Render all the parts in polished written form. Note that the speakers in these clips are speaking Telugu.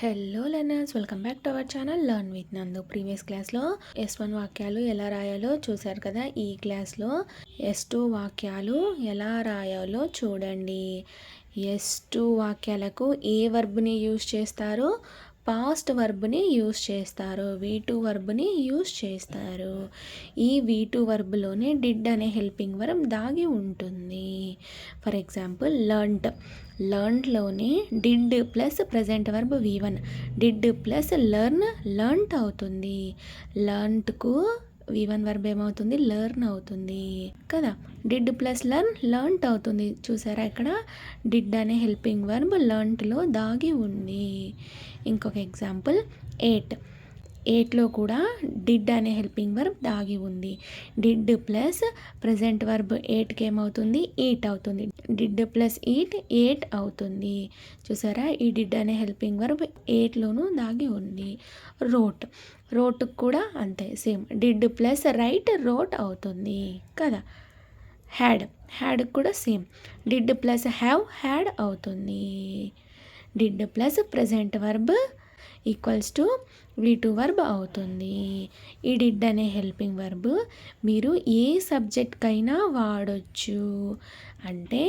Hello learners, welcome back to our channel learn with నందు. ప్రీవియస్ క్లాస్లో S1 వాక్యాలు ఎలా రాయాలో చూశారు కదా. ఈ క్లాస్లో S2 వాక్యాలు ఎలా రాయాలో చూడండి. S2 వాక్యాలకు ఏ వర్బ్ని యూజ్ చేస్తారు? పాస్ట్ వర్బ్ని యూజ్ చేస్తారు. V2 వర్బ్ని యూజ్ చేస్తారు. ఈ V2 వర్బ్లోనే డిడ్ అనే హెల్పింగ్ వర్బ్ దాగి ఉంటుంది. ఫర్ ఎగ్జాంపుల్ లర్న్లోనే did plus present verb V1, did plus learnt అవుతుంది. లర్న్ట్కు V1 వర్బ్ ఏమవుతుంది? లెర్న్ అవుతుంది కదా. డిడ్ ప్లస్ లర్న్ట్ అవుతుంది. చూసారా, ఇక్కడ డిడ్ అనే హెల్పింగ్ వర్బ్ లర్న్ట్లో దాగి ఉంది. ఇంకొక ఎగ్జాంపుల్ 8లో కూడా డిడ్ అనే హెల్పింగ్ వర్బ్ దాగి ఉంది. డిడ్ ప్లస్ ప్రజెంట్ వర్బ్ 8కి ఏమవుతుంది? ఈట్ అవుతుంది. డిడ్ ప్లస్ ఈట్ అవుతుంది. చూసారా, ఈ డిడ్ అనే హెల్పింగ్ వర్బ్ 8లోనూ దాగి ఉంది. రోట్కి కూడా అంతే, సేమ్. డిడ్ ప్లస్ రోట్ అవుతుంది కదా. హ్యాడ్కి కూడా సేమ్. డిడ్ ప్లస్ హ్యాడ్ అవుతుంది. Did plus present verb equals to V2 verb అవుతుంది. ఈ డిడ్ అనే హెల్పింగ్ వర్బ్ మీరు ఏ సబ్జెక్ట్కైనా వాడచ్చు, అంటే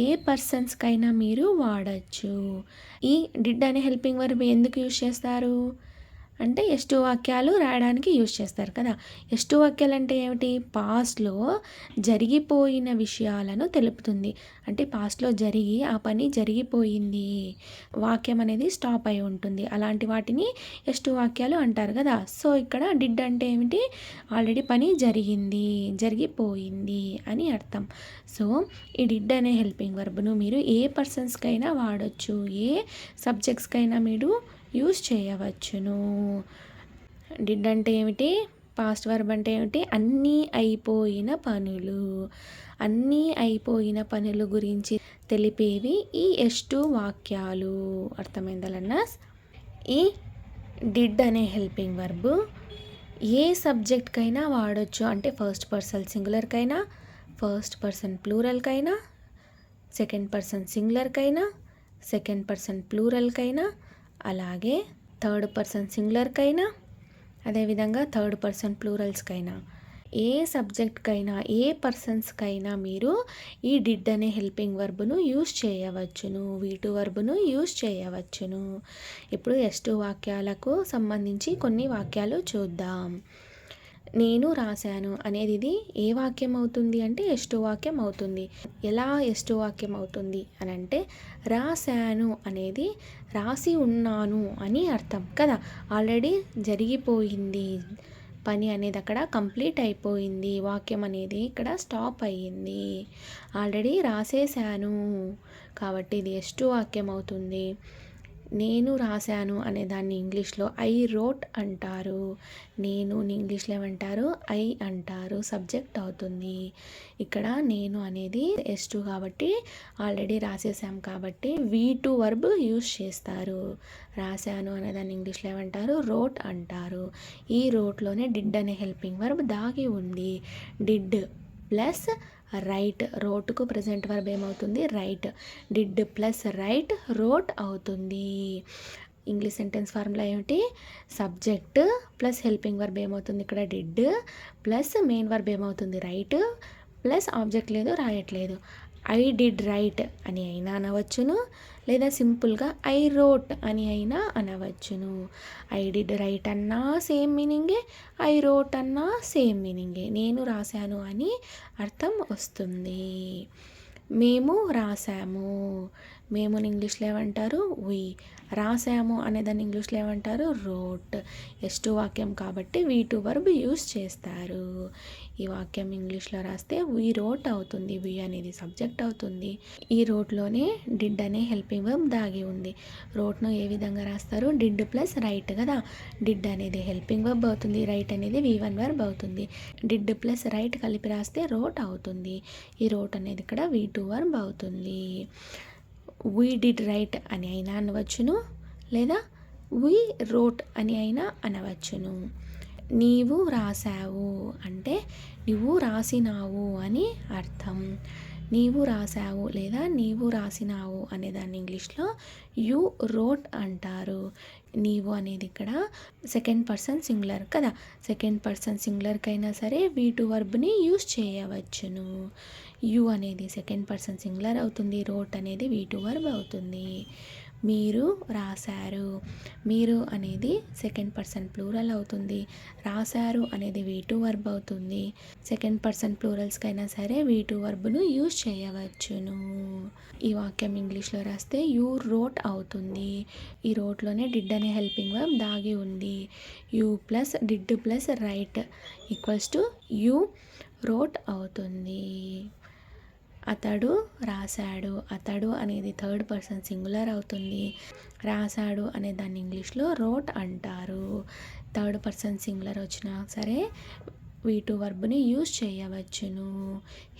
ఏ పర్సన్స్కైనా మీరు వాడచ్చు. ఈ డిడ్ అనే హెల్పింగ్ వర్బ్ ఎందుకు యూజ్ చేస్తారు అంటే S2 వాక్యాలు రాయడానికి యూజ్ చేస్తారు కదా. S2 వాక్యాలు అంటే ఏమిటి? పాస్ట్లో జరిగిపోయిన విషయాలను తెలుపుతుంది. అంటే పాస్ట్లో జరిగి ఆ పని జరిగిపోయింది, వాక్యం అనేది స్టాప్ అయి ఉంటుంది. అలాంటి వాటిని S2 వాక్యాలు అంటారు కదా. సో ఇక్కడ డిడ్ అంటే ఏమిటి? ఆల్రెడీ పని జరిగిపోయింది అని అర్థం. సో ఈ డిడ్ అనే హెల్పింగ్ వర్బ్ను మీరు ఏ పర్సన్స్కైనా వాడచ్చు, ఏ సబ్జెక్ట్స్కైనా మీరు యూజ్ చేయవచ్చును. డిడ్ అంటే ఏమిటి? పాస్ట్ వర్బ్ అంటే ఏమిటి? అన్నీ అయిపోయిన పనులు గురించి తెలిపేవి ఈ S2 వాక్యాలు. అర్థమైందా లెర్నర్స్? ఈ డిడ్ అనే హెల్పింగ్ వర్బ్ ఏ సబ్జెక్ట్కైనా వాడచ్చు, అంటే ఫస్ట్ పర్సన్ సింగులర్కైనా, ఫస్ట్ పర్సన్ ప్లూరల్కైనా, సెకండ్ పర్సన్ సింగులర్కైనా, సెకండ్ పర్సన్ ప్లూరల్కైనా, అలాగే థర్డ్ పర్సన్ సింగులర్కైనా, అదేవిధంగా థర్డ్ పర్సన్ ప్లూరల్స్కైనా, ఏ సబ్జెక్ట్కైనా ఏ పర్సన్స్కైనా మీరు ఈ డిడ్ అనే హెల్పింగ్ వర్బ్ను యూజ్ చేయవచ్చును, V2 వర్బ్ను యూజ్ చేయవచ్చును. ఇప్పుడు S2 వాక్యాలకు సంబంధించి కొన్ని వాక్యాలు చూద్దాం. నేను రాశాను అనేది ఇది ఏ వాక్యం అవుతుంది అంటే S2 వాక్యం అవుతుంది. ఎలా S2 వాక్యం అవుతుంది అని అంటే, రాశాను అనేది రాసి ఉన్నాను అని అర్థం కదా. ఆల్రెడీ జరిగిపోయింది పని అనేది, అక్కడ కంప్లీట్ అయిపోయింది. వాక్యం అనేది ఇక్కడ స్టాప్ అయ్యింది. ఆల్రెడీ రాసేసాను కాబట్టి ఇది S2 వాక్యం అవుతుంది. నేను రాశాను అనే దాన్ని ఇంగ్లీష్లో ఐ రోట్ అంటారు. నేను ఇంగ్లీష్లో ఏమంటారు? ఐ అంటారు. సబ్జెక్ట్ అవుతుంది. ఇక్కడ నేను అనేది S2 కాబట్టి ఆల్రెడీ రాసేసాం కాబట్టి V2 వర్బ్ యూజ్ చేస్తారు. రాశాను అనే దాన్ని ఇంగ్లీష్లో ఏమంటారు? రోట్ అంటారు. ఈ రోట్లోనే డిడ్ అనే హెల్పింగ్ వర్బ్ దాగి ఉంది. డిడ్ ప్లస్ రైట్, రోట్కు ప్రజెంట్ వర్బ్ ఏమవుతుంది? రైట్. డిడ్ ప్లస్ రోట్ అవుతుంది. ఇంగ్లీష్ సెంటెన్స్ ఫార్ములా ఏమిటి? సబ్జెక్ట్ ప్లస్ హెల్పింగ్ వర్బ్ ఏమవుతుంది? ఇక్కడ డిడ్ ప్లస్ మెయిన్ వర్బ్ ఏమవుతుంది? రైట్ ప్లస్ ఆబ్జెక్ట్ లేదు, రాయట్లేదు. ఐ డిడ్ రైట్ అని అయినా అనవచ్చును, లేదా సింపుల్గా ఐ రోట్ అని అయినా అనవచ్చును. ఐ డిడ్ రైట్ అన్నా సేమ్ మీనింగే, ఐ రోట్ అన్నా సేమ్ మీనింగే. నేను రాశాను అని అర్థం వస్తుంది. మేము రాసాము, మేముని ఇంగ్లీష్లో ఏమంటారు? వి. రాసాము అనేదాన్ని ఇంగ్లీష్లో ఏమంటారు? రోట్. S2 వాక్యం కాబట్టి V2 వర్బ్ యూజ్ చేస్తారు. ఈ వాక్యం ఇంగ్లీష్లో రాస్తే వి రోట్ అవుతుంది. వి అనేది సబ్జెక్ట్ అవుతుంది. ఈ రోట్లోనే డిడ్ అనే హెల్పింగ్ వర్బ్ దాగి ఉంది. రోట్ను ఏ విధంగా రాస్తారు? డిడ్ ప్లస్ రైట్ కదా. డిడ్ అనేది హెల్పింగ్ వర్బ్ అవుతుంది, రైట్ అనేది V1 వర్బ్ అవుతుంది. డిడ్ ప్లస్ రైట్ కలిపి రాస్తే రోట్ అవుతుంది. ఈ రోట్ అనేది ఇక్కడ V2 వర్బ్ అవుతుంది. వీ డిడ్ రైట్ అని అయినా అనవచ్చును, లేదా వీ రోట్ అని అయినా అనవచ్చును. నీవు రాసావు అంటే నువ్వు రాసినావు అని అర్థం. నీవు రాసావు లేదా నీవు రాసినావు అనేదాన్ని ఇంగ్లీష్లో యూ రోట్ అంటారు. నీవు అనేది ఇక్కడ సెకండ్ పర్సన్ సింగులర్ కదా, సెకండ్ పర్సన్ సింగులర్కైనా సరే V2 వర్బ్ని యూస్ చేయవచ్చును. యు అనేది సెకండ్ పర్సన్ సింగులర్ అవుతుంది, రోట్ అనేది V2 వర్బ్ అవుతుంది. మీరు రాశారు, మీరు అనేది సెకండ్ పర్సన్ ప్లూరల్ అవుతుంది, రాశారు అనేది V2 వర్బ్ అవుతుంది. సెకండ్ పర్సన్ ప్లూరల్స్కైనా సరే V2 వర్బ్ను యూజ్ చేయవచ్చును. ఈ వాక్యం ఇంగ్లీష్లో రాస్తే యూ రోట్ అవుతుంది. ఈ రోట్లోనే డిడ్ అనే హెల్పింగ్ వర్బ్ దాగి ఉంది. You plus did plus right equals to you wrote అవుతుంది. అతడు రాశాడు, అతడు అనేది థర్డ్ పర్సన్ సింగులర్ అవుతుంది. రాశాడు అనే దాన్ని ఇంగ్లీష్లో రోట్ అంటారు. థర్డ్ పర్సన్ సింగులర్ వచ్చినా సరే V2 వర్బ్ని యూజ్ చేయవచ్చును.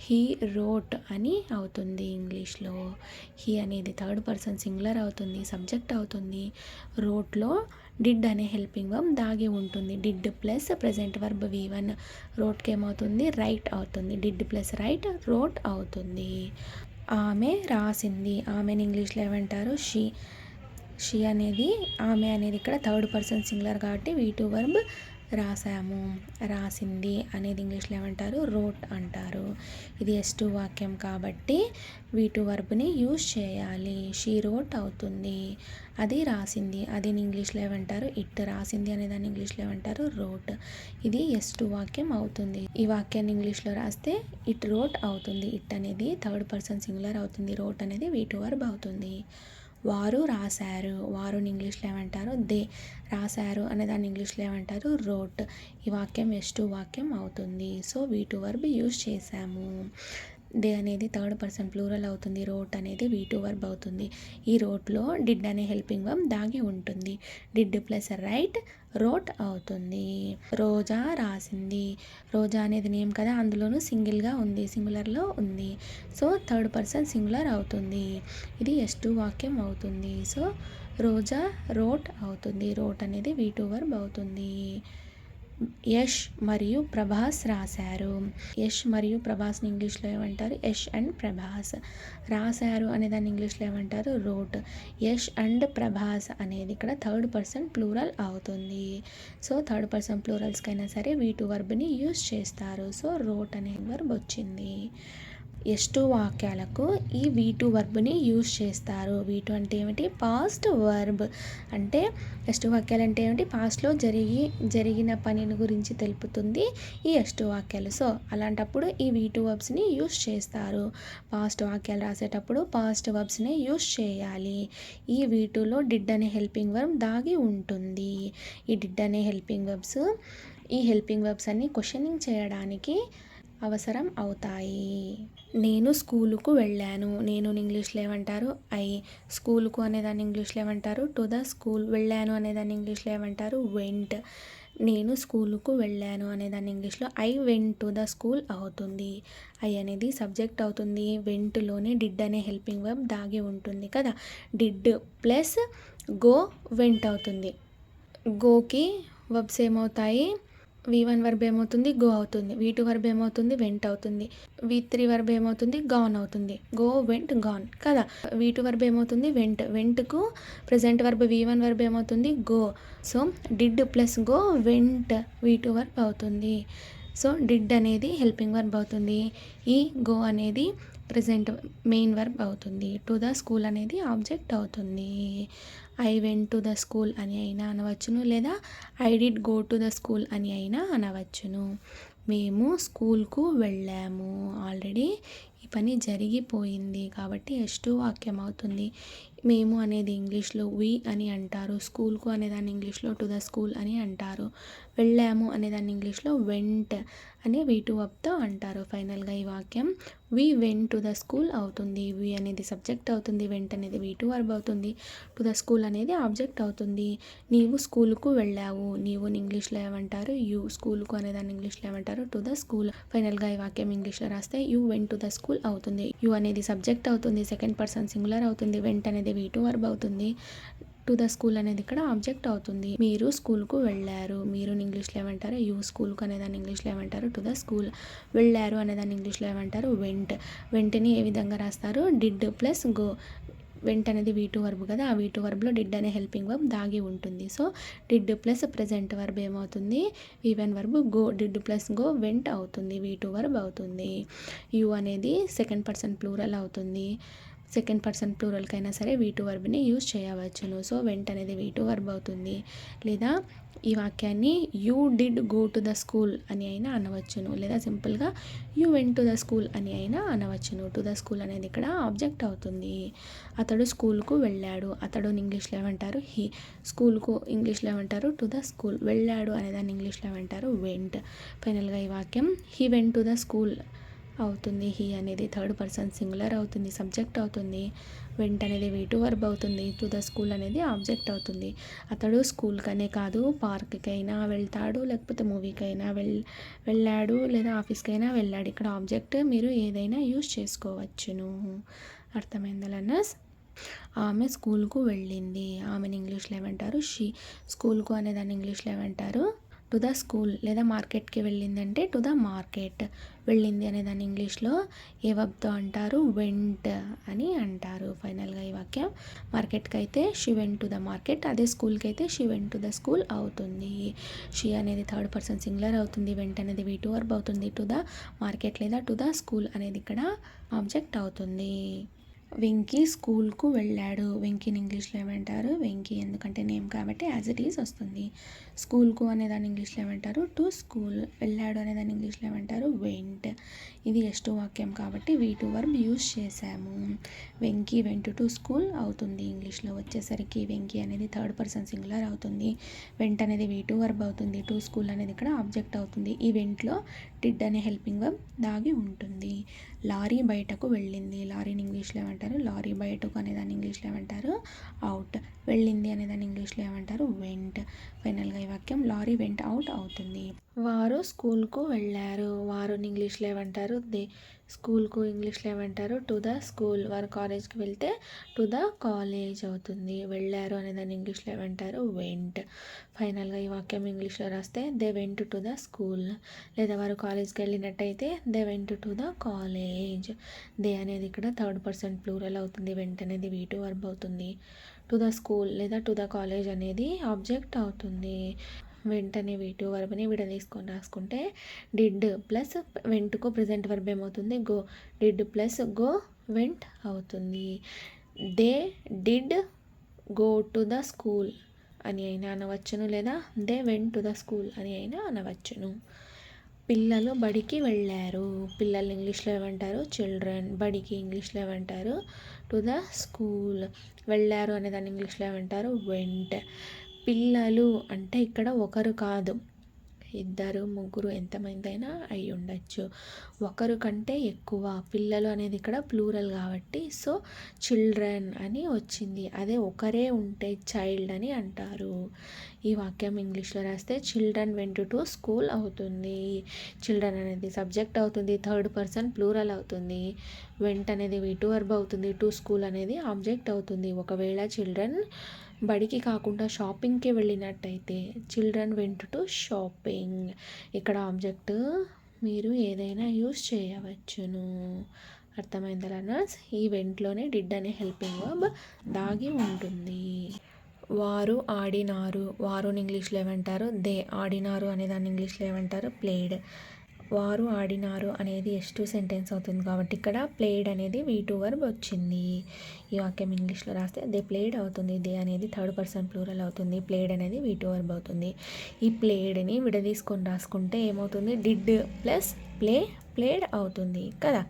హీ రోట్ అని అవుతుంది ఇంగ్లీష్లో. హీ అనేది థర్డ్ పర్సన్ సింగులర్ అవుతుంది, సబ్జెక్ట్ అవుతుంది. రోట్లో డిడ్ అనే హెల్పింగ్ వర్బ్ దాగి ఉంటుంది. Did plus present verb V1 రోట్కి ఏమవుతుంది, రైట్ అవుతుంది. డిడ్ ప్లస్ రైట్ రోట్ అవుతుంది. ఆమె రాసింది, ఆమెను ఇంగ్లీష్లో ఏమంటారు, షీ. షీ అనేది ఆమె అనేది ఇక్కడ థర్డ్ పర్సన్ సింగులర్ కాబట్టి V2 వర్బ్ రాసాము. రాసింది అనేది ఇంగ్లీష్లో ఏమంటారు, రోట్ అంటారు. ఇది S2 వాక్యం కాబట్టి V2 వర్బ్ని యూజ్ చేయాలి. షీ రోట్ అవుతుంది. అది రాసింది, అది ఇంగ్లీష్లో ఏమంటారు, ఇట్. రాసింది అనేదాన్ని ఇంగ్లీష్లో ఏమంటారు, రోట్. ఇది S2 వాక్యం అవుతుంది. ఈ వాక్యాన్ని ఇంగ్లీష్లో రాస్తే ఇట్ రోట్ అవుతుంది. ఇట్ అనేది థర్డ్ పర్సన్ సింగులర్ అవుతుంది, రోట్ అనేది V2 వర్బ్ అవుతుంది. వారు రాశారు, వారుని ఇంగ్లీష్లో ఏమంటారు, దే. రాశారు అనే దాన్ని ఇంగ్లీష్లో ఏమంటారు, రోట్. ఈ వాక్యం S2 వాక్యం అవుతుంది. సో V2 వర్బ్ యూజ్ చేసాము. దే అనేది థర్డ్ పర్సన్ ప్లూరల్ అవుతుంది, రోట్ అనేది V2 వర్బ్ అవుతుంది. ఈ రోట్లో డిడ్ అనే హెల్పింగ్ వర్బ్ దాగి ఉంటుంది. డిడ్ ప్లస్ రైట్ రోట్ అవుతుంది. రోజా రాసింది, రోజా అనేది నేమ్ కదా, అందులోనూ సింగిల్గా ఉంది, సింగులర్లో ఉంది. సో థర్డ్ పర్సన్ సింగులర్ అవుతుంది. ఇది S2 వాక్యం అవుతుంది. సో రోజా రోట్ అవుతుంది. రోట్ అనేది V2 వర్బ్ అవుతుంది. యష్ మరియు ప్రభాస్ రాశారు. యష్ మరియు ప్రభాస్ని ఇంగ్లీష్లో ఏమంటారు, యష్ అండ్ ప్రభాస్. రాశారు అనే దాన్ని ఇంగ్లీష్లో ఏమంటారు, రోట్. యష్ అండ్ ప్రభాస్ అనేది ఇక్కడ థర్డ్ పర్సన్ ప్లూరల్ అవుతుంది. సో థర్డ్ పర్సన్ ప్లూరల్స్కైనా సరే V2 వర్బ్ని యూజ్ చేస్తారు. సో రోట్ అనే వర్బ్ వచ్చింది. S2 వాక్యాలకు ఈ V2 వర్బ్ని యూజ్ చేస్తారు. V2 అంటే ఏమిటి, పాస్ట్ వర్బ్. అంటే S2 వాక్యాలు అంటే ఏమిటి, పాస్ట్లో జరిగిన పనిని గురించి తెలుపుతుంది ఈ S2 వాక్యాలు. సో అలాంటప్పుడు ఈ V2 వర్బ్స్ని యూజ్ చేస్తారు. పాస్ట్ వాక్యాలు రాసేటప్పుడు పాస్ట్ వర్బ్స్ని యూజ్ చేయాలి. ఈ V2లో డిడ్ అనే హెల్పింగ్ వర్బ్ దాగి ఉంటుంది. ఈ డిడ్ అనే హెల్పింగ్ వర్బ్స్, ఈ హెల్పింగ్ వర్బ్స్ అన్ని క్వశ్చనింగ్ చేయడానికి అవసరం అవుతాయి. నేను స్కూలుకు వెళ్ళాను, నేను ఇంగ్లీష్లో ఏమంటారు, ఐ. స్కూలుకు అనేదాన్ని ఇంగ్లీష్లో ఏమంటారు, టు ద స్కూల్. వెళ్ళాను అనేదాన్ని ఇంగ్లీష్లో ఏమంటారు, వెంట్. నేను స్కూలుకు వెళ్ళాను అనేదాన్ని ఇంగ్లీష్లో I went to the school అవుతుంది. ఐ అనేది సబ్జెక్ట్ అవుతుంది. వెంట్లోనే డిడ్ అనే హెల్పింగ్ వర్బ్ దాగి ఉంటుంది కదా. డిడ్ ప్లస్ గో వెంట్ అవుతుంది. గోకి వర్బ్స్ ఏమవుతాయి, V1 వర్బ్ ఏమవుతుంది, గో అవుతుంది. V2 వర్బ్ ఏమవుతుంది, వెంట్ అవుతుంది. V3 వర్బ్ ఏమవుతుంది, గాన్ అవుతుంది. గో వెంట్ గాన్ కదా. V2 వర్బ్ ఏమవుతుంది, వెంట్. వెంట్కు ప్రెజెంట్ వర్బ్ V1 వర్బ్ ఏమవుతుంది, go. So did plus go went V2 verb అవుతుంది. సో డిడ్ అనేది హెల్పింగ్ వర్బ్ అవుతుంది. ఈ గో అనేది ప్రెజెంట్ మెయిన్ వర్బ్ అవుతుంది. టు ద స్కూల్ అనేది ఆబ్జెక్ట్ అవుతుంది. I went to the school అని అయినా అనవచ్చును, లేదా I did go to the school అని అయినా అనవచ్చును. మేము స్కూల్కు వెళ్ళాము, ఆల్రెడీ ఈ పని జరిగిపోయింది కాబట్టి S2 వాక్యం అవుతుంది. మేము అనేది ఇంగ్లీష్లో వి అని అంటారు. స్కూల్కు అనేదాన్ని ఇంగ్లీష్లో టు ద స్కూల్ అని అంటారు. వెళ్ళాము అనేదాన్ని ఇంగ్లీష్లో వెంట్ అని V2 వర్బ్తో అంటారు. ఫైనల్గా ఈ వాక్యం we went to the school అవుతుంది. వి అనేది సబ్జెక్ట్ అవుతుంది, వెంట్ అనేది V2 వర్బ్ అవుతుంది, టు ద స్కూల్ అనేది ఆబ్జెక్ట్ అవుతుంది. నీవు స్కూలుకు వెళ్ళావు, నీవు ఇంగ్లీష్లో ఏమంటారు, యూ. స్కూల్కు అనేదాన్ని ఇంగ్లీష్లో ఏమంటారు, టు ద స్కూల్. ఫైనల్గా ఈ వాక్యం ఇంగ్లీష్లో రాస్తే you went to the school అవుతుంది. యూ అనేది సబ్జెక్ట్ అవుతుంది, సెకండ్ పర్సన్ సింగులర్ అవుతుంది. వెంట్ అనేది V2 వర్బ్ అవుతుంది. టు ద స్కూల్ అనేది ఇక్కడ ఆబ్జెక్ట్ అవుతుంది. మీరు స్కూల్కు వెళ్ళారు, మీరు ఇంగ్లీష్లో ఏమంటారు? యూ. స్కూల్కు అనేదాన్ని ఇంగ్లీష్లో ఏమంటారు? To the school. వెళ్ళారు అనేదాన్ని ఇంగ్లీష్లో ఏమంటారు? వెంట్. వెంటని ఏ విధంగా రాస్తారు? Did plus go. వెంట్ అనేది V2 వర్బ్ కదా, ఆ V2 వర్బ్లో డిడ్ అనే హెల్పింగ్ వర్బ్ దాగి ఉంటుంది. So did plus present verb ఏమవుతుంది? V1 verb go. Did plus go went అవుతుంది, V2 వర్బ్ అవుతుంది. యూ అనేది సెకండ్ పర్సన్ ప్లూరల్ అవుతుంది. సెకండ్ పర్సన్ ప్లూరల్కైనా సరే V2 వర్బ్ని యూజ్ చేయవచ్చును. సో వెంట్ అనేది V2 వర్బ్ అవుతుంది. లేదా ఈ వాక్యాన్ని you did go to the school అని అయినా అనవచ్చును, లేదా సింపుల్గా you went to the school అని అయినా అనవచ్చును. టు ద స్కూల్ అనేది ఇక్కడ ఆబ్జెక్ట్ అవుతుంది. అతడు స్కూల్కు వెళ్ళాడు. అతడు ఇంగ్లీష్లో ఏమంటారు? హీ. స్కూల్కు ఇంగ్లీష్లో ఏమంటారు? To the school. వెళ్ళాడు అనేదాన్ని ఇంగ్లీష్లో ఏమంటారు? వెంట్. ఫైనల్గా ఈ వాక్యం he went to the school అవుతుంది. హీ అనేది థర్డ్ పర్సన్ సింగులర్ అవుతుంది, సబ్జెక్ట్ అవుతుంది. వెంట్ అనేది V2 వర్బ్ అవుతుంది. టు ద స్కూల్ అనేది ఆబ్జెక్ట్ అవుతుంది. అతడు స్కూల్కనే కాదు, పార్క్కైనా వెళ్తాడు, లేకపోతే మూవీకైనా వెళ్ళాడు, లేదా ఆఫీస్కైనా వెళ్ళాడు. ఇక్కడ ఆబ్జెక్ట్ మీరు ఏదైనా యూజ్ చేసుకోవచ్చును. అర్థమైందా లర్నర్స్? ఆమె స్కూల్కు వెళ్ళింది. ఆమెను ఇంగ్లీష్లో ఏమంటారు? షీ. స్కూల్కు అనేదాన్ని ఇంగ్లీష్లో ఏమంటారు? To the school. లేదా మార్కెట్కి వెళ్ళిందంటే టు ద మార్కెట్. వెళ్ళింది అనేదాన్ని ఇంగ్లీష్లో ఏ వర్బ్తో అంటారు? వెంట్ అని అంటారు. ఫైనల్గా ఈ వాక్యం మార్కెట్కి అయితే she went to the market, అదే స్కూల్కి అయితే she went to the school అవుతుంది. షీ అనేది థర్డ్ పర్సన్ సింగులర్ అవుతుంది. వెంట్ అనేది V2 వర్బ్ అవుతుంది. టు ద మార్కెట్ లేదా టు ద స్కూల్ అనేది ఇక్కడ ఆబ్జెక్ట్ అవుతుంది. వెంకీ స్కూల్కు వెళ్ళాడు. వెంకీని ఇంగ్లీష్లో ఏమంటారు? వెంకీ. ఎందుకంటే నేమ్ కాబట్టి యాజ్ ఇట్ ఈజ్ వస్తుంది. స్కూల్కు అనేదాన్ని ఇంగ్లీష్లో ఏమంటారు? To school. వెళ్ళాడు అనేదాన్ని ఇంగ్లీష్లో ఏమంటారు? వెంట్. ఇది S2 వాక్యం కాబట్టి V2 వర్బ్ యూజ్ చేసాము. వెంకీ వెంట్ టు స్కూల్ అవుతుంది. ఇంగ్లీష్లో వచ్చేసరికి వెంకీ అనేది థర్డ్ పర్సన్ సింగులర్ అవుతుంది. వెంట్ అనేది V2 వర్బ్ అవుతుంది. టు స్కూల్ అనేది ఇక్కడ ఆబ్జెక్ట్ అవుతుంది. ఈ వెంట్లో డిడ్ అనే హెల్పింగ్ వర్బ్ దాగి ఉంటుంది. లారీ బయటకు వెళ్ళింది. లారీని ఇంగ్లీష్లో ఏమంటారు? లారీ. బయటకు అనేదాన్ని ఇంగ్లీష్లో ఏమంటారు? అవుట్. వెళ్ళింది అనేదాన్ని ఇంగ్లీష్లో ఏమంటారు? వెంట్. ఫైనల్గా ఈ వాక్యం లారీ వెంట్ అవుట్ అవుతుంది. వారు స్కూల్కు వెళ్ళారు. వారుని ఇంగ్లీష్లో ఏమంటారు? దే. స్కూల్కు ఇంగ్లీష్లో ఏమంటారు? To the school. వారు కాలేజ్కి వెళ్తే టు ద కాలేజ్ అవుతుంది. వెళ్ళారు అనేదాన్ని ఇంగ్లీష్లో ఏమంటారు? వెంట్. ఫైనల్గా ఈ వాక్యం ఇంగ్లీష్లో రాస్తే they went to the school. లేదా వారు కాలేజ్కి వెళ్ళినట్టయితే they went to the college. They అనేది ఇక్కడ థర్డ్ పర్సన్ ప్లూరల్ అవుతుంది. వెంట్ అనేది V2 వర్బ్ అవుతుంది. టు ద స్కూల్ లేదా టు ద కాలేజ్ అనేది ఆబ్జెక్ట్ అవుతుంది. వెంటనే V2 వర్బ్ని విడదీసుకొని రాసుకుంటే డిడ్ ప్లస్ వెంట్కు ప్రెజెంట్ వర్బ్ ఏమవుతుంది? Go. Did plus go went అవుతుంది. They did go to the school అని అయినా అనవచ్చును, లేదా they went to the school అని అయినా అనవచ్చును. పిల్లలు బడికి వెళ్ళారు. పిల్లలు ఇంగ్లీష్లో ఏమంటారు? చిల్డ్రన్. బడికి ఇంగ్లీష్లో ఏమంటారు? To the school. వెళ్ళారు అనేదాన్ని ఇంగ్లీష్లో ఏమంటారు? వెంట్. పిల్లలు అంటే ఇక్కడ ఒకరు కాదు, ఇద్దరు, ముగ్గురు, ఎంతమంది అయినా అయి ఉండొచ్చు. ఒకరు కంటే ఎక్కువ. పిల్లలు అనేది ఇక్కడ ప్లూరల్ కాబట్టి సో చిల్డ్రన్ అని వచ్చింది. అదే ఒకరే ఉంటే చైల్డ్ అని అంటారు. ఈ వాక్యం ఇంగ్లీష్లో రాస్తే చిల్డ్రన్ వెంట్ టు స్కూల్ అవుతుంది. చిల్డ్రన్ అనేది సబ్జెక్ట్ అవుతుంది. థర్డ్ పర్సన్ ప్లూరల్ అవుతుంది. వెంట్ అనేది V2 వర్బ్ అవుతుంది. టు స్కూల్ అనేది ఆబ్జెక్ట్ అవుతుంది. ఒకవేళ చిల్డ్రన్ బడికి కాకుండా షాపింగ్కి వెళ్ళినట్టయితే చిల్డ్రన్ వెంట్ టు షాపింగ్. ఇక్కడ ఆబ్జెక్ట్ మీరు ఏదైనా యూస్ చేయవచ్చును. అర్థమైందా లర్నర్స్? ఈ వెంట్లోనే డిడ్ అనే హెల్పింగ్ వర్బ్ దాగి ఉంటుంది. వారు ఆడినారు. వారుని ఇంగ్లీష్లో ఏమంటారు? దే. ఆడినారు అనేదాన్ని ఇంగ్లీష్లో ఏమంటారు? ప్లేడ్. వారు ఆడినారు అనేది S2 సెంటెన్స్ అవుతుంది కాబట్టి ఇక్కడ ప్లేడ్ అనేది V2 వర్బ్ వచ్చింది. ఈ వాక్యం ఇంగ్లీష్లో రాస్తే దే ప్లేడ్ అవుతుంది. దే అనేది థర్డ్ పర్సన్ ప్లూరల్ అవుతుంది. ప్లేడ్ అనేది V2 వర్బ్ అవుతుంది. ఈ ప్లేడ్ని విడదీసుకొని రాసుకుంటే ఏమవుతుంది? డిడ్ ప్లస్ ప్లేడ్ అవుతుంది కదా.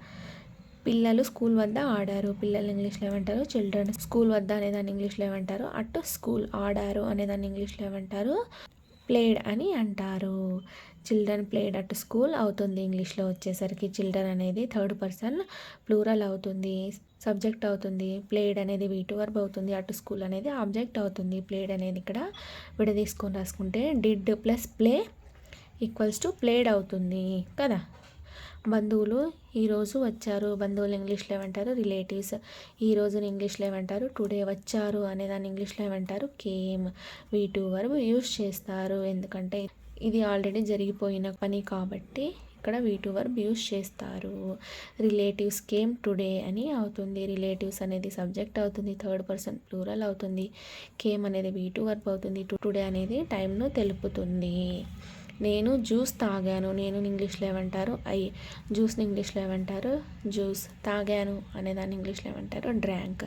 పిల్లలు స్కూల్ వద్ద ఆడారు. పిల్లలు ఇంగ్లీష్లో ఏమంటారు? చిల్డ్రన్. స్కూల్ వద్ద అనేదాన్ని ఇంగ్లీష్లో ఏమంటారు? అటు స్కూల్. ఆడారు అనేదాన్ని ఇంగ్లీష్లో ఏమంటారు? ప్లేడ్ అని అంటారు. చిల్డ్రన్ ప్లేడ్ అట్ స్కూల్ అవుతుంది. ఇంగ్లీష్లో వచ్చేసరికి చిల్డ్రన్ అనేది థర్డ్ పర్సన్ ప్లూరల్ అవుతుంది, సబ్జెక్ట్ అవుతుంది. ప్లేడ్ అనేది V2 వర్బ్ అవుతుంది. అటు స్కూల్ అనేది ఆబ్జెక్ట్ అవుతుంది. ప్లేడ్ అనేది ఇక్కడ విడదీసుకొని రాసుకుంటే did plus play equals to played అవుతుంది కదా. బంధువులు ఈరోజు వచ్చారు, బంధువులు ఇంగ్లీష్లో ఏమంటారు రిలేటివ్స్. ఈ రోజుని ఇంగ్లీష్లో ఏమంటారు టుడే. వచ్చారు అనేదాన్ని ఇంగ్లీష్లో ఏమంటారు కేమ్. V2 వర్బ్ యూస్ చేస్తారు, ఎందుకంటే ఇది ఆల్రెడీ జరిగిపోయిన పని కాబట్టి ఇక్కడ V2 వర్బ్ యూస్ చేస్తారు. రిలేటివ్స్ కేమ్ టుడే అని అవుతుంది. రిలేటివ్స్ అనేది సబ్జెక్ట్ అవుతుంది, థర్డ్ పర్సన్ ప్లూరల్ అవుతుంది. కేమ్ అనేది V2 వర్బ్ అవుతుంది. టుడే అనేది టైంను తెలుపుతుంది. నేను జ్యూస్ తాగాను, నేను ఇంగ్లీష్లో ఏమంటారు జ్యూస్ని ఇంగ్లీష్లో ఏమంటారు జ్యూస్. తాగాను అనేదాన్ని ఇంగ్లీష్లో ఏమంటారు డ్రాంక్.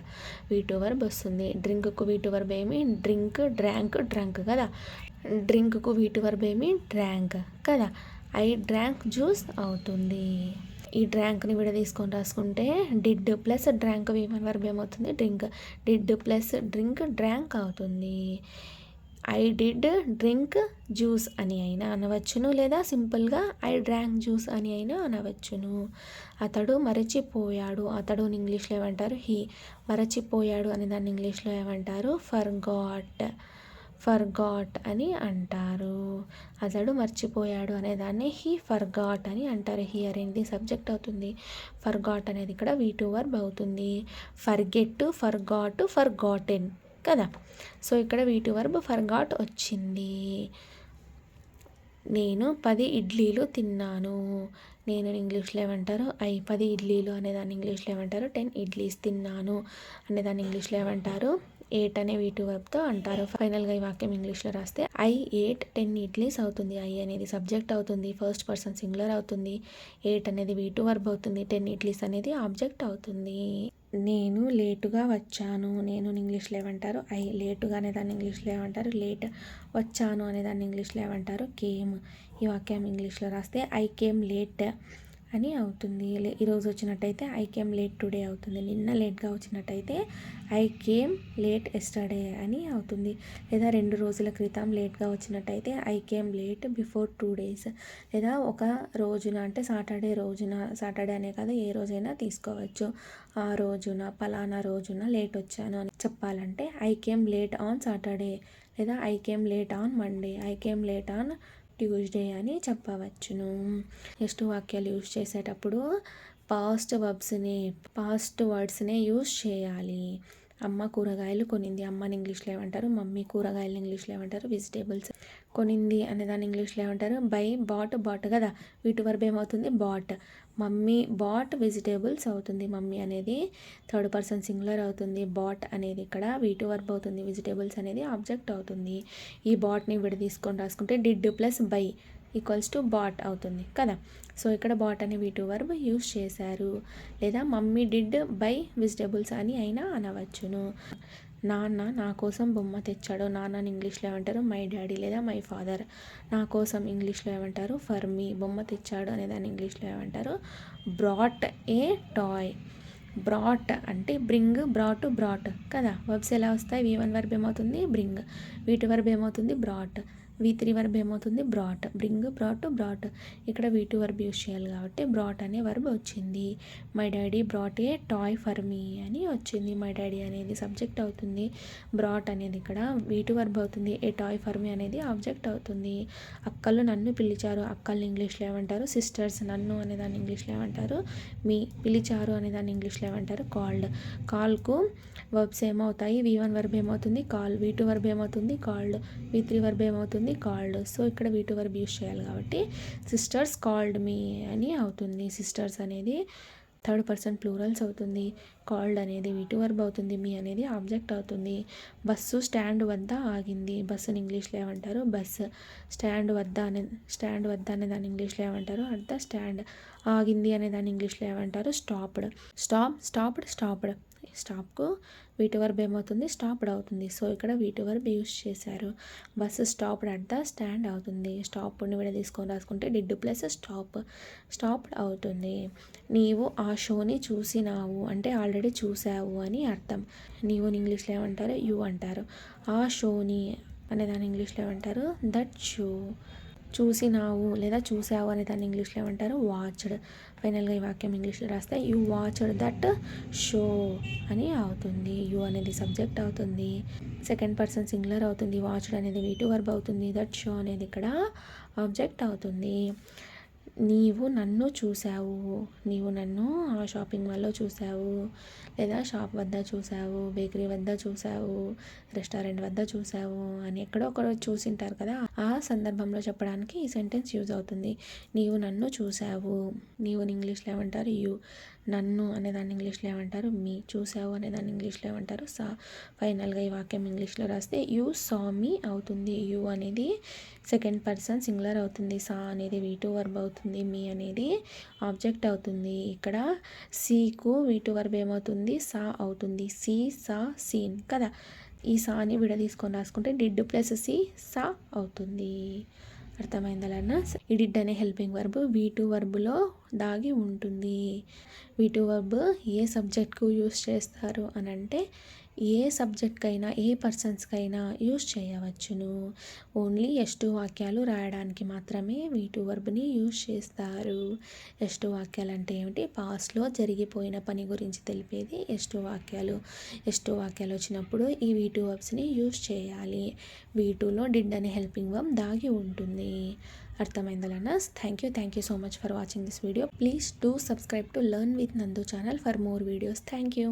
V2 వర్బ్ వస్తుంది. డ్రింక్కు V2 వర్బ్ ఏమి డ్రింక్, డ్రంక్ కదా. డ్రింక్కు V2 వర్బ్ ఏమి డ్రాంక్ కదా. డ్రాంక్ జ్యూస్ అవుతుంది. ఈ డ్రాంక్ని తీసుకొని రాసుకుంటే did plus drank V1 verb ఏమవుతుంది drink. Did plus drink drank అవుతుంది. డిడ్ డ్రింక్ జ్యూస్ అని అయినా అనవచ్చును, లేదా సింపుల్గా డ్రాంక్ జ్యూస్ అని అయినా అనవచ్చును. అతడు మరచిపోయాడు, అతడు ఇంగ్లీష్లో ఏమంటారు మరచిపోయాడు అనే దాన్ని ఇంగ్లీష్లో ఏమంటారు ఫర్గాట్ అని అంటారు. అతడు మర్చిపోయాడు అనేదాన్ని ఫర్గాట్ అని అంటారు. హియర్ అనేది సబ్జెక్ట్ అవుతుంది. ఫర్గాట్ అనేది ఇక్కడ V2 వర్బ్ అవుతుంది. ఫర్గెట్, ఫర్గాటెన్ కదా. సో ఇక్కడ V2 వర్బ్ ఫర్గాట్ వచ్చింది. నేను 10 ఇడ్లీలు తిన్నాను, నేను ఇంగ్లీష్లో ఏమంటారు 10 ఇడ్లీలు అనేదాన్ని ఇంగ్లీష్లో ఏమంటారు 10 ఇడ్లీస్. తిన్నాను అనేదాన్ని ఇంగ్లీష్లో ఏమంటారు 8 అనే V2 వర్బ్తో అంటారు. ఫైనల్గా ఈ వాక్యం ఇంగ్లీష్లో రాస్తే I ate 10 ఇడ్లీస్ అవుతుంది. అనేది సబ్జెక్ట్ అవుతుంది, ఫస్ట్ పర్సన్ సింగులర్ అవుతుంది. 8 అనేది V2 వర్బ్ అవుతుంది. 10 ఇడ్లీస్ అనేది ఆబ్జెక్ట్ అవుతుంది. నేను లేటుగా వచ్చాను, నేను ఇంగ్లీష్లో ఏమంటారు లేటుగా అనేదాన్ని ఇంగ్లీష్లో ఏమంటారు లేట్. వచ్చాను అనేదాన్ని ఇంగ్లీష్లో ఏమంటారు కేమ్. ఈ వాక్యం ఇంగ్లీష్లో రాస్తే I came late అని అవుతుంది. ఈరోజు వచ్చినట్టయితే I came late today అవుతుంది. నిన్న లేట్గా వచ్చినట్టయితే I came late yesterday అని అవుతుంది. లేదా 2 రోజుల క్రితం లేట్గా వచ్చినట్టయితే I came late before 2 days. లేదా ఒక రోజున అంటే సాటర్డే అనే కాదు ఏ రోజైనా తీసుకోవచ్చు. ఆ రోజున పలానా రోజున లేట్ వచ్చాను అని చెప్పాలంటే I came late on Saturday, లేదా I came late on Monday, I came late on Tuesday అని చెప్పవచ్చును. నెక్స్ట్ వాక్యాలు యూజ్ చేసేటప్పుడు పాస్ట్ వర్డ్స్నే యూజ్ చేయాలి. అమ్మ కూరగాయలు కొనింది, అమ్మని ఇంగ్లీష్లో ఏమంటారు మమ్మీ. కూరగాయలు ఇంగ్లీష్లో ఏమంటారు వెజిటేబుల్స్. కొనింది అనేదాన్ని ఇంగ్లీష్లో ఏమంటారు బాట్ కదా. వీటి వర్బ్ ఏమవుతుంది బాట్. మమ్మీ బాట్ వెజిటేబుల్స్ అవుతుంది. మమ్మీ అనేది థర్డ్ పర్సన్ సింగులర్ అవుతుంది. బాట్ అనేది ఇక్కడ V2 వర్బ్ అవుతుంది. వెజిటేబుల్స్ అనేది ఆబ్జెక్ట్ అవుతుంది. ఈ బాట్ని తీసుకొని రాసుకుంటే did plus buy equals to bought అవుతుంది కదా. సో ఇక్కడ బాట్ అనే V2 వర్బ్ యూస్ చేశారు. లేదా మమ్మీ డిడ్ బై వెజిటేబుల్స్ అని అయినా అనవచ్చును. నాన్న నా కోసం బొమ్మ తెచ్చాడు, నాన్నని ఇంగ్లీష్లో ఏమంటారు మై డాడీ లేదా మై ఫాదర్. నా కోసం ఇంగ్లీష్లో ఏమంటారు ఫర్ మీ. బొమ్మ తెచ్చాడు అనేదాన్ని ఇంగ్లీష్లో ఏమంటారు బ్రాట్ ఏ టాయ్. బ్రాట్ అంటే బ్రాట్ కదా. వర్బ్స్ ఎలా వస్తాయి V1 వర్బ్ ఏమవుతుంది బ్రింగ్, V2 వర్బ్ ఏమవుతుంది బ్రాట్, V3 వర్బ్ ఏమవుతుంది బ్రాట్. Bring brought. ఇక్కడ V2 వర్బ్ యూస్ చేయాలి కాబట్టి బ్రాట్ అనే వర్బ్ వచ్చింది. My daddy brought a toy for me అని వచ్చింది. మై డాడీ అనేది సబ్జెక్ట్ అవుతుంది. బ్రాట్ అనేది ఇక్కడ V2 వర్బ్ అవుతుంది. ఏ టాయ్ ఫర్ మీ అనేది ఆబ్జెక్ట్ అవుతుంది. అక్కలు నన్ను పిలిచారు, అక్కల్ని ఇంగ్లీష్లో ఏమంటారు సిస్టర్స్. నన్ను అనేదాన్ని ఇంగ్లీష్లో ఏమంటారు మీ. పిలిచారు అనేదాన్ని ఇంగ్లీష్లో ఏమంటారు కాల్డ్. కాల్కు వర్బ్స్ ఏమవుతాయి V1 వర్బ్ ఏమవుతుంది కాల్, V2 వర్బ్ ఏమవుతుంది కాల్డ్, V3 వర్బ్ ఏమవుతుంది కాల్డ్. సో ఇక్కడ V2 వర్బ్ యూస్ చేయాలి కాబట్టి సిస్టర్స్ కాల్డ్ మీ అని అవుతుంది. సిస్టర్స్ అనేది థర్డ్ పర్సన్ ప్లూరల్స్ అవుతుంది. కాల్డ్ అనేది V2 వర్బ్ అవుతుంది. మీ అనేది ఆబ్జెక్ట్ అవుతుంది. బస్సు స్టాండ్ వద్ద ఆగింది, బస్సుని ఇంగ్లీష్లో ఏమంటారు బస్. స్టాండ్ వద్ద అనే దాన్ని ఇంగ్లీష్లో ఏమంటారు అట్ ద స్టాండ్. ఆగింది అనే దాన్ని ఇంగ్లీష్లో ఏమంటారు స్టాప్డ్. స్టాప్డ్. స్టాప్కు V2 వర్బ్ ఏమవుతుంది స్టాప్డ్ అవుతుంది. సో ఇక్కడ V2 వర్బ్ యూస్ చేశారు. Bus stopped at the stand అవుతుంది. స్టాప్ని తీసుకొని రాసుకుంటే డిడ్ ప్లస్ స్టాప్డ్ అవుతుంది. నీవు ఆ షోని చూసినావు అంటే ఆల్రెడీ చూసావు అని అర్థం. నీవు ఇంగ్లీష్లో ఏమంటారు యూ అంటారు. ఆ షోని అనే దాన్ని ఇంగ్లీష్లో ఏమంటారు దట్ షో. చూసినావు లేదా చూసావు అనే దాన్ని ఇంగ్లీష్లో ఏమంటారు వాచ్డ్. ఫైనల్గా ఈ వాక్యం ఇంగ్లీష్లో రాస్తే యూ వాచ్డ్ దట్ షో అని అవుతుంది. యూ అనేది సబ్జెక్ట్ అవుతుంది. సెకండ్ పర్సన్ సింగులర్ అవుతుంది. వాచ్డ్ అనేది V2 వర్బ్ అవుతుంది. దట్ షో అనేది ఇక్కడ ఆబ్జెక్ట్ అవుతుంది. నీవు నన్ను చూసావు, నీవు నన్ను ఆ షాపింగ్ మాల్లో చూసావు, లేదా షాప్ వద్ద చూసావు, బేకరీ వద్ద చూసావు, రెస్టారెంట్ వద్ద చూసావు అని ఎక్కడో ఒకడో చూసింటారు కదా, ఆ సందర్భంలో చెప్పడానికి ఈ సెంటెన్స్ యూజ్ అవుతుంది. నీవు నన్ను చూసావు, నీవు ఇంగ్లీష్లో ఏమంటారు యూ, నన్ను అనేదాన్ని ఇంగ్లీష్లో ఏమంటారు మీ, చూసావు అనేదాన్ని ఇంగ్లీష్లో ఏమంటారు సా. ఫైనల్గా ఈ వాక్యం ఇంగ్లీష్లో రాస్తే యూ సా మీ అవుతుంది. యూ అనేది సెకండ్ పర్సన్ సింగులర్ అవుతుంది, సా అనేది V2 వర్బ్ అవుతుంది, మీ అనేది ఆబ్జెక్ట్ అవుతుంది. ఇక్కడ సీకు V2 వర్బ్ ఏమవుతుంది సా అవుతుంది. సీ సా సీన్ కదా. ఈ సాని విడదీసుకొని రాసుకుంటే డిడ్ ప్లస్ సి సా అవుతుంది. అర్థమైందా లర్నర్స్? ఈ డిడ్ అనే హెల్పింగ్ వర్బ్ V2 వర్బ్లో దాగి ఉంటుంది. V2 వర్బ్ ఏ సబ్జెక్ట్కు యూస్ చేస్తారు అని అంటే ఏ సబ్జెక్ట్కైనా ఏ పర్సన్స్కైనా యూస్ చేయవచ్చును. ఓన్లీ S2 వాక్యాలు రాయడానికి మాత్రమే V2 వర్బ్ని యూస్ చేస్తారు. S2 వాక్యాలు అంటే ఏమిటి? పాస్ట్లో జరిగిపోయిన పని గురించి తెలిపేది S2 వాక్యాలు. S2 వాక్యాలు వచ్చినప్పుడు ఈ V2 వర్బ్స్ని యూస్ చేయాలి. V2లో డిడ్ అనే హెల్పింగ్ వర్బ్ దాగి ఉంటుంది. అర్థమైందా learners? Thank you so much for watching this video. Please do subscribe to learn with Nandu channel for more videos. Thank you.